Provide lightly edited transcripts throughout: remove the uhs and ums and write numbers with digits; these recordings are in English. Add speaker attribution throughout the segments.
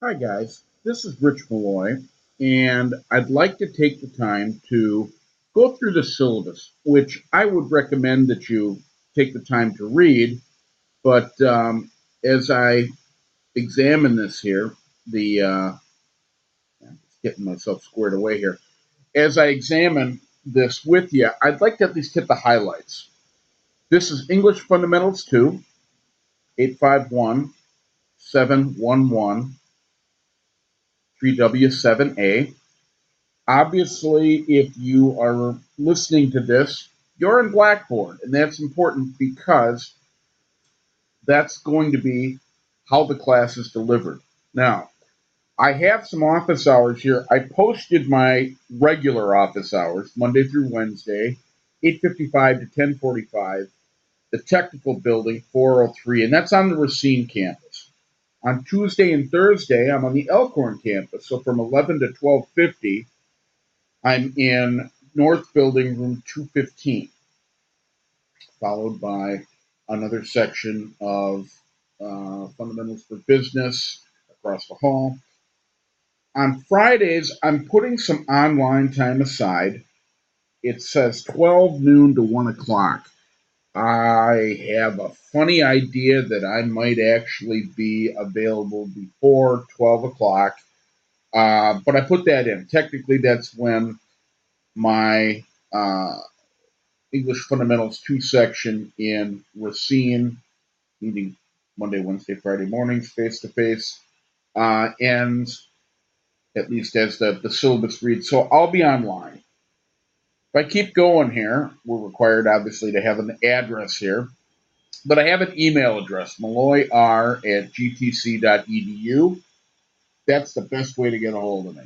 Speaker 1: Hi, guys. This is Rich Malloy, and I'd like to take the time to go through the syllabus, which I would recommend that you take the time to read. But as I examine this here, I'm just getting myself squared away here. As I examine this with you, I'd like to at least hit the highlights. This is English Fundamentals 2, 851 711 3W7A. Obviously, if you are listening to this, you're in Blackboard, and that's important because that's going to be how the class is delivered. Now, I have some office hours here. I posted my regular office hours, Monday through Wednesday, 8:55 to 10:45, the technical building, 403, and that's on the Racine campus. On Tuesday and Thursday, I'm on the Elkhorn campus, so from 11 to 12:50, I'm in North Building, room 215, followed by another section of Fundamentals for Business across the hall. On Fridays, I'm putting some online time aside. It says 12 noon to 1 o'clock. I have a funny idea that I might actually be available before 12 o'clock, but I put that in. Technically, that's when my English Fundamentals 2 section in Racine, meeting Monday, Wednesday, Friday mornings, face to face, ends, at least as the syllabus reads. So I'll be online. If I keep going here, we're required obviously to have an address here, but I have an email address, malloyr@gtc.edu. That's the best way to get a hold of me.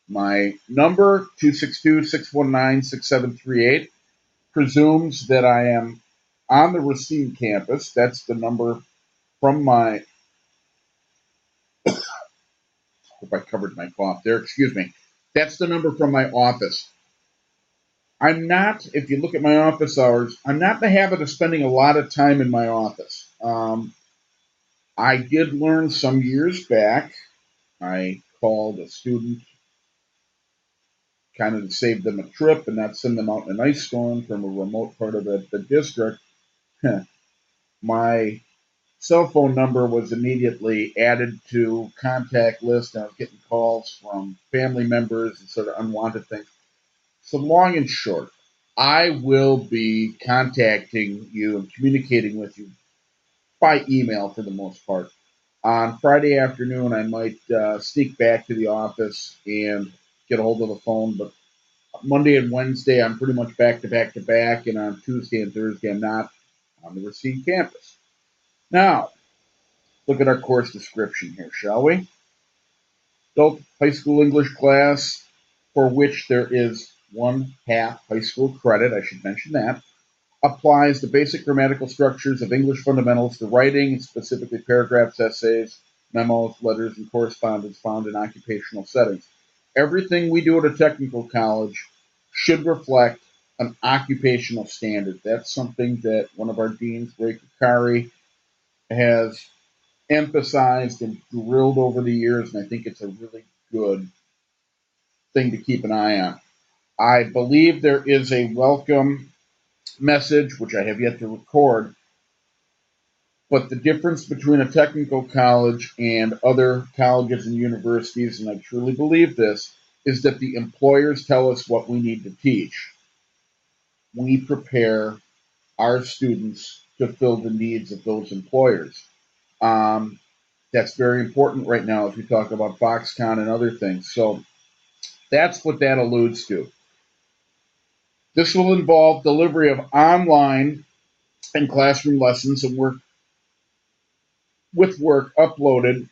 Speaker 1: My number, 262-619-6738, presumes that I am on the Racine campus. That's the number from my, hope I covered my cough there, excuse me. That's the number from my office. I'm not, if you look at my office hours, I'm not in the habit of spending a lot of time in my office. I did learn some years back, I called a student kind of to save them a trip and not send them out in an ice storm from a remote part of the district. My cell phone number was immediately added to contact list, and I was getting calls from family members and sort of unwanted things. So long and short, I will be contacting you and communicating with you by email for the most part. On Friday afternoon, I might sneak back to the office and get a hold of the phone, but Monday and Wednesday, I'm pretty much back to back to back, and on Tuesday and Thursday, I'm not on the Racine campus. Now, look at our course description here, shall we? Adult high school English class for which there is one half high school credit, I should mention that, applies the basic grammatical structures of English fundamentals to writing, specifically paragraphs, essays, memos, letters, and correspondence found in occupational settings. Everything we do at a technical college should reflect an occupational standard. That's something that one of our deans, Ray Kakari, has emphasized and drilled over the years, and I think it's a really good thing to keep an eye on. I believe there is a welcome message, which I have yet to record, but the difference between a technical college and other colleges and universities, and I truly believe this, is that the employers tell us what we need to teach. We prepare our students to fill the needs of those employers. Um, that's very important right now as we talk about Foxconn and other things. So that's what that alludes to. This will involve delivery of online and classroom lessons and work with work uploaded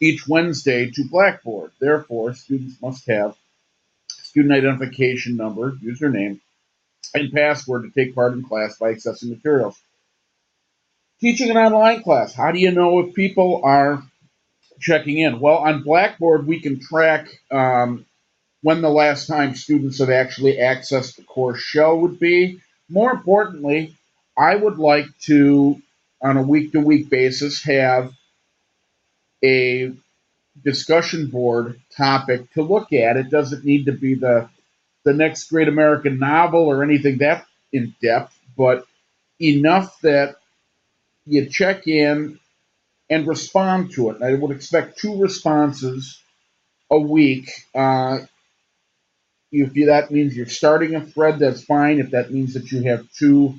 Speaker 1: each Wednesday to Blackboard. Therefore, students must have student identification number, username, and password to take part in class by accessing materials. Teaching an online class. How do you know if people are checking in? Well, on Blackboard, we can track when the last time students have actually accessed the course shell would be. More importantly, I would like to, on a week to week basis, have a discussion board topic to look at. It doesn't need to be the next great American novel or anything that in depth, but enough that you check in and respond to it. I would expect 2 responses a week. If that means you're starting a thread, that's fine. If that means that you have 2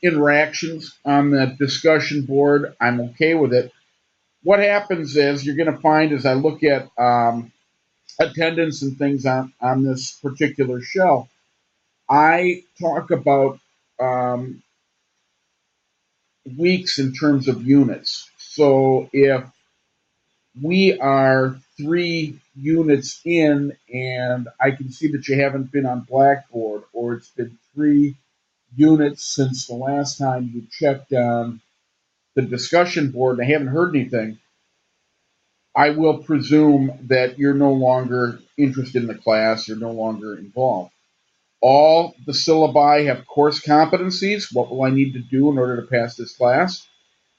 Speaker 1: interactions on the discussion board, I'm okay with it. What happens is you're going to find as I look at attendance and things on this particular show, I talk about um, weeks in terms of units. So if we are 3 units in and I can see that you haven't been on Blackboard or it's been 3 units since the last time you checked on the discussion board and I haven't heard anything, I will presume that you're no longer interested in the class, you're no longer involved. All the syllabi have course competencies. What will I need to do in order to pass this class?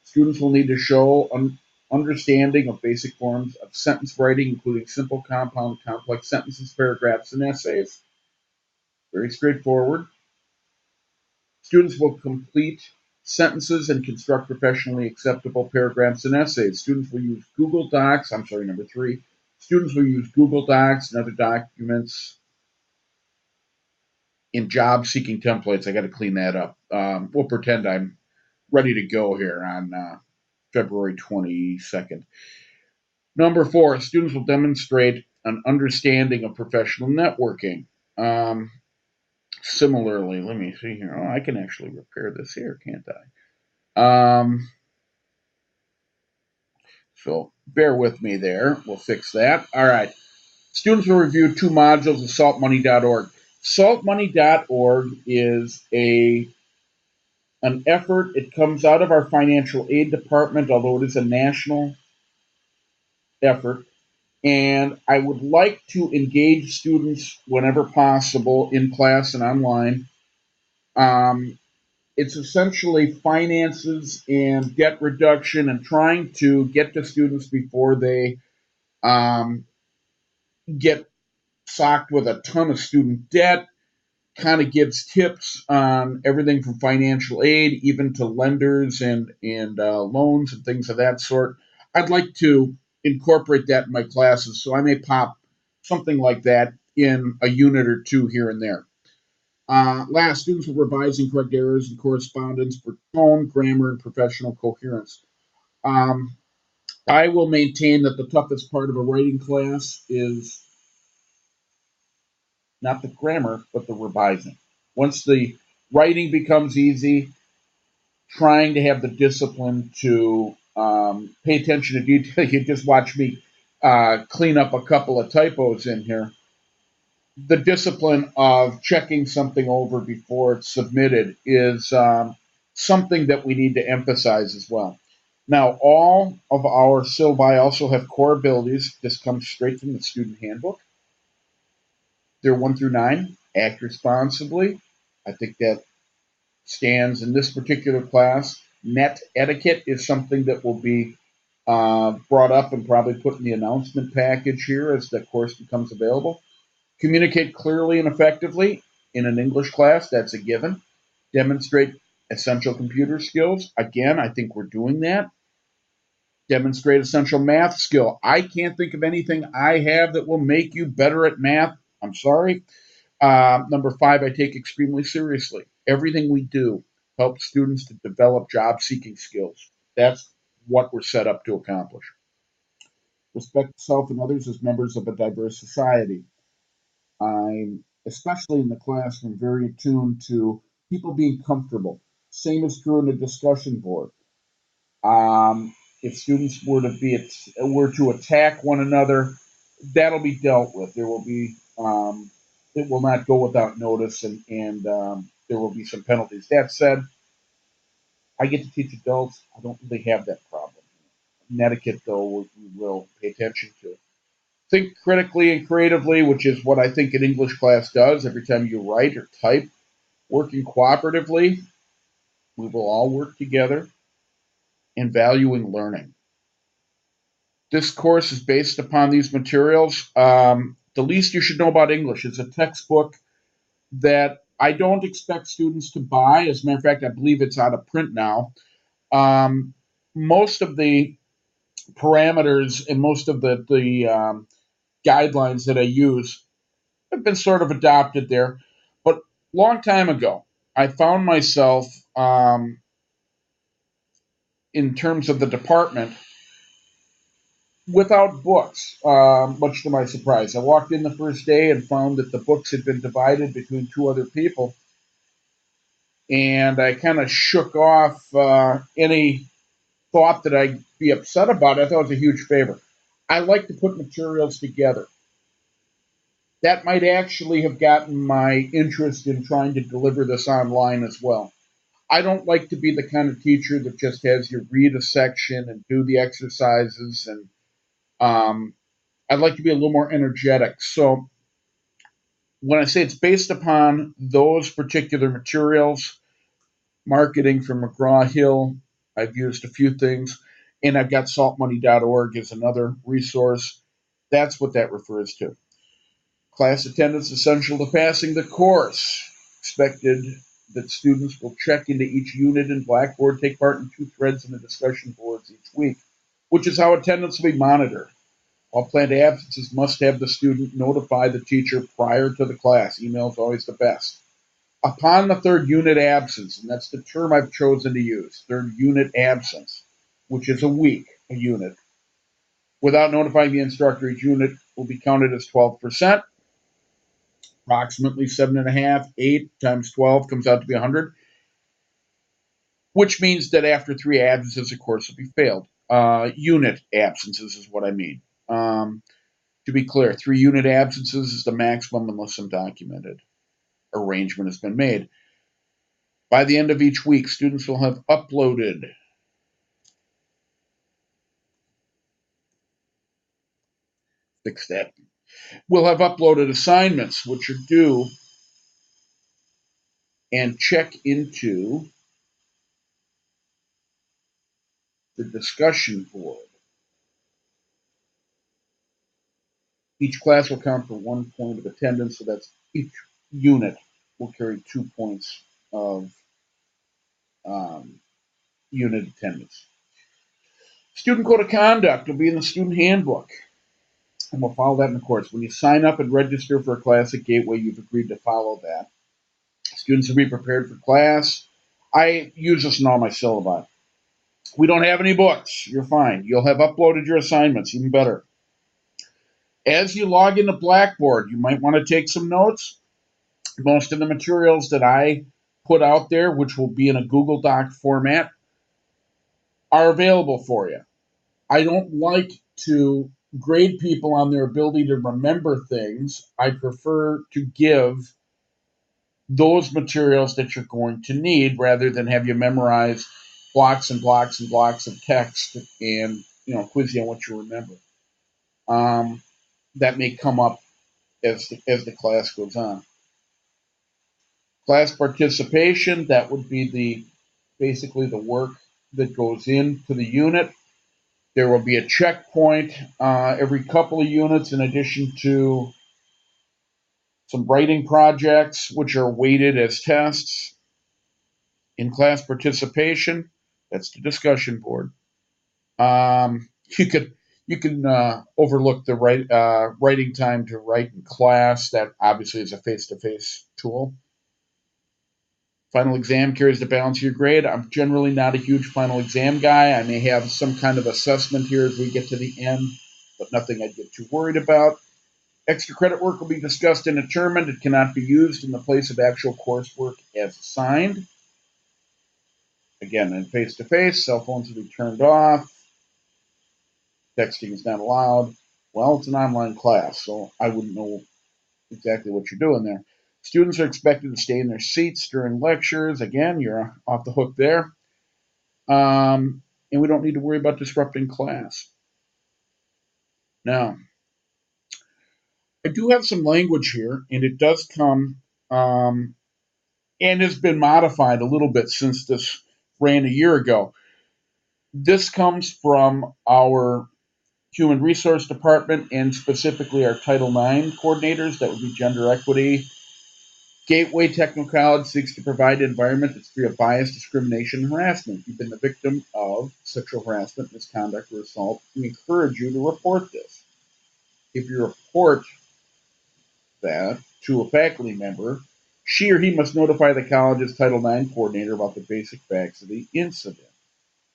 Speaker 1: Students will need to show understanding of basic forms of sentence writing, including simple, compound, complex sentences, paragraphs, and essays. Very straightforward. Students will complete sentences and construct professionally acceptable paragraphs and essays. Students will use Google Docs. I'm sorry, number 3. Students will use Google Docs and other documents in job seeking templates. I got to clean that up. We'll pretend I'm ready to go here on February 22nd. Number 4, students will demonstrate an understanding of professional networking. Similarly, let me see here. Oh, I can actually repair this here, can't I? So bear with me there. We'll fix that. All right. Students will review 2 modules of saltmoney.org. Saltmoney.org is an effort. It comes out of our financial aid department, although it is a national effort. And I would like to engage students whenever possible in class and online. Um, it's essentially finances and debt reduction and trying to get to students before they um, get socked with a ton of student debt. Kind of gives tips on everything from financial aid, even to lenders and loans and things of that sort. I'd like to incorporate that in my classes, so I may pop something like that in a unit or 2 here and there. Last, students will revise and correct errors in correspondence for tone, grammar, and professional coherence. Um, I will maintain that the toughest part of a writing class is not the grammar, but the revising. Once the writing becomes easy, trying to have the discipline to pay attention to detail. You just watch me clean up a couple of typos in here. The discipline of checking something over before it's submitted is something that we need to emphasize as well. Now, all of our syllabi also have core abilities. This comes straight from the student handbook. They're 1 through 9. Act responsibly. I think that stands in this particular class. Net etiquette is something that will be brought up and probably put in the announcement package here as the course becomes available. Communicate clearly and effectively in an English class, that's a given. Demonstrate essential computer skills. Again, I think we're doing that. Demonstrate essential math skill. I can't think of anything I have that will make you better at math. I'm sorry. Number 5, I take extremely seriously. Everything we do helps students to develop job seeking skills. That's what we're set up to accomplish. Respect self and others as members of a diverse society. I'm, especially in the classroom, very attuned to people being comfortable. Same is true in the discussion board. If students were to attack one another, that'll be dealt with. There will be it will not go without notice, and there will be some penalties. That said, I get to teach adults. I don't really have that problem. Etiquette, though, we will pay attention to. Think critically and creatively, which is what I think an English class does. Every time you write or type, working cooperatively, we will all work together, and valuing learning. This course is based upon these materials. The least you should know about English is a textbook that I don't expect students to buy. As a matter of fact, I believe it's out of print now. Um, Most of the parameters and most of the guidelines that I use have been sort of adopted there. But long time ago, I found myself in terms of the department without books, much to my surprise. I walked in the first day and found that the books had been divided between two other people, and I kind of shook off any thought that I'd be upset about it. I thought it was a huge favor. I like to put materials together. That might actually have gotten my interest in trying to deliver this online as well. I don't like to be the kind of teacher that just has you read a section and do the exercises, and um, I'd like to be a little more energetic. So when I say it's based upon those particular materials, marketing from McGraw Hill, I've used a few things, and I've got saltmoney.org as another resource. That's what that refers to. Class attendance essential to passing the course. Expected that students will check into each unit in Blackboard, take part in two threads in the discussion boards each week, which is how attendance will be monitored. All planned absences must have the student notify the teacher prior to the class. Email is always the best. Upon the third unit absence, and that's the term I've chosen to use, third unit absence, which is a week, a unit, without notifying the instructor, each unit will be counted as 12%, approximately 7.5, 8 times 12 comes out to be 100, which means that after three absences, the course will be failed. Unit absences is what I mean. To be clear, 3 unit absences is the maximum unless some documented arrangement has been made. By the end of each week, students will have uploaded, fix that, will have uploaded assignments which are due and check into the discussion board. Each class will count for 1 point of attendance, so that's each unit will carry 2 points of um, unit attendance. Student code of conduct will be in the student handbook, and we'll follow that in the course. When you sign up and register for a class at Gateway, you've agreed to follow that. Students will be prepared for class. I use this in all my syllabi. We don't have any books. You're fine. You'll have uploaded your assignments, even better. As you log into Blackboard, you might want to take some notes. Most of the materials that I put out there, which will be in a Google Doc format, are available for you. I don't like to grade people on their ability to remember things. I prefer to give those materials that you're going to need rather than have you memorize blocks and blocks and blocks of text and quiz you on what you remember. Um, that may come up as the class goes on. Class participation, that would be the basically the work that goes into the unit. There will be a checkpoint every couple of units in addition to some writing projects, which are weighted as tests. In class participation, that's the discussion board. Um, you could you can overlook the writing time to write in class. That obviously is a face-to-face tool. Final exam carries the balance of your grade. I'm generally not a huge final exam guy. I may have some kind of assessment here as we get to the end, but nothing I'd get too worried about. Extra credit work will be discussed and determined. It cannot be used in the place of actual coursework as assigned. Again, in face-to-face, cell phones will be turned off. Texting is not allowed. Well, it's an online class, so I wouldn't know exactly what you're doing there. Students are expected to stay in their seats during lectures. Again, you're off the hook there. And we don't need to worry about disrupting class. Now, I do have some language here, and it does come and has been modified a little bit since this ran a year ago. This comes from our Human Resource Department, and specifically our Title IX coordinators, that would be gender equity. Gateway Technical College seeks to provide an environment that's free of bias, discrimination, and harassment. If you've been the victim of sexual harassment, misconduct, or assault, we encourage you to report this. If you report that to a faculty member, she or he must notify the college's Title IX coordinator about the basic facts of the incident.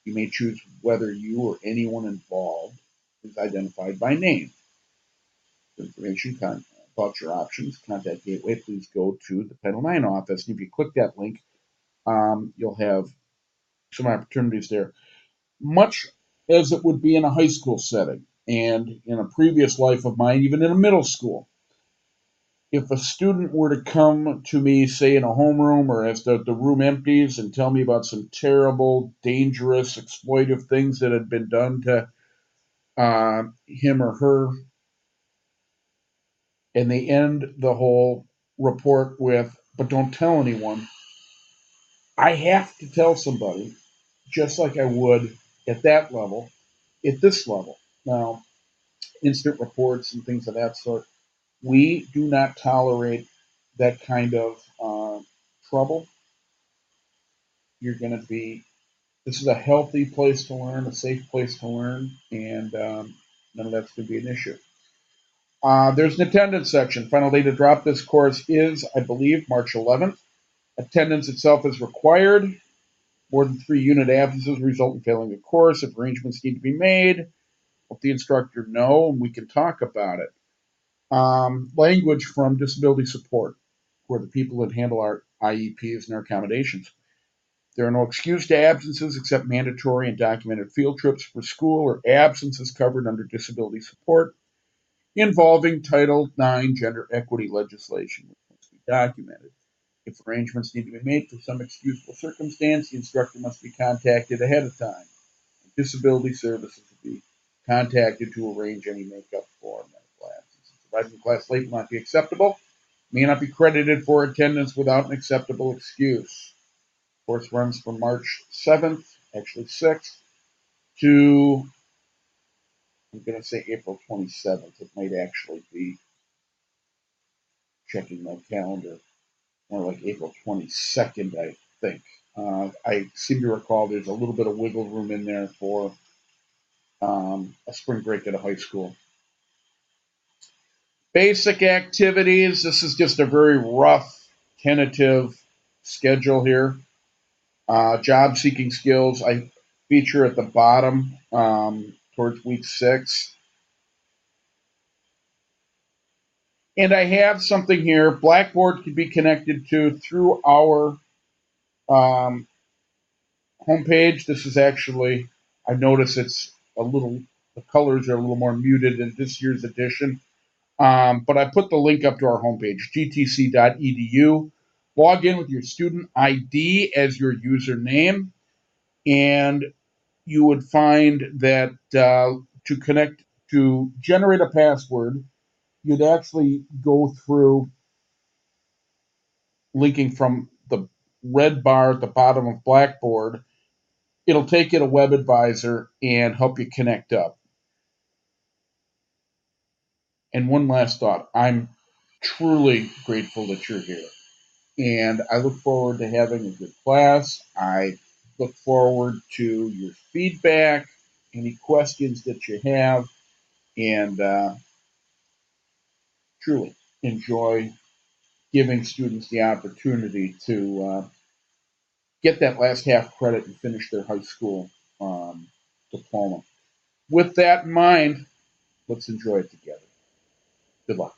Speaker 1: You may choose whether you or anyone involved is identified by name. For information about your options, contact Gateway, please go to the Title IX office. And if you click that link, you'll have some opportunities there. Much as it would be in a high school setting and in a previous life of mine, even in a middle school, if a student were to come to me, say in a homeroom or as the room empties, and tell me about some terrible, dangerous, exploitive things that had been done to him or her, and they end the whole report with, but don't tell anyone, I have to tell somebody, just like I would at that level, at this level. Now, instant reports and things of that sort, we do not tolerate that kind of trouble. You're going to be, this is a healthy place to learn, a safe place to learn, and none of that's going to be an issue. There's an attendance section. Final day to drop this course is, I believe, March 11th. Attendance itself is required. More than 3 unit absences result in failing the course. If arrangements need to be made, let the instructor know, and we can talk about it. Language from disability support, who are the people that handle our IEPs and our accommodations. There are no excused absences except mandatory and documented field trips for school or absences covered under disability support involving Title IX gender equity legislation, which must be documented. If arrangements need to be made for some excusable circumstance, the instructor must be contacted ahead of time. Disability services will be contacted to arrange any makeup for medical absences. Arriving in class late will not be acceptable. May not be credited for attendance without an acceptable excuse. Course runs from March 7th, actually 6th, to, I'm going to say April 27th. It might actually be, checking my calendar, more like April 22nd, I think. I seem to recall there's a little bit of wiggle room in there for a spring break at a high school. Basic activities. This is just a very rough, tentative schedule here. Job seeking skills, I feature at the bottom towards week 6. And I have something here. Blackboard can be connected to through our um, homepage. This is actually, I notice it's a little, the colors are a little more muted in this year's edition. But I put the link up to our homepage, gtc.edu. Log in with your student ID as your username, and you would find that to connect, to generate a password, you'd actually go through linking from the red bar at the bottom of Blackboard. It'll take you to Web Advisor and help you connect up. And one last thought, I'm truly grateful that you're here. And I look forward to having a good class. I look forward to your feedback, any questions that you have, and truly enjoy giving students the opportunity to get that last half credit and finish their high school diploma. With that in mind, let's enjoy it together. Good luck.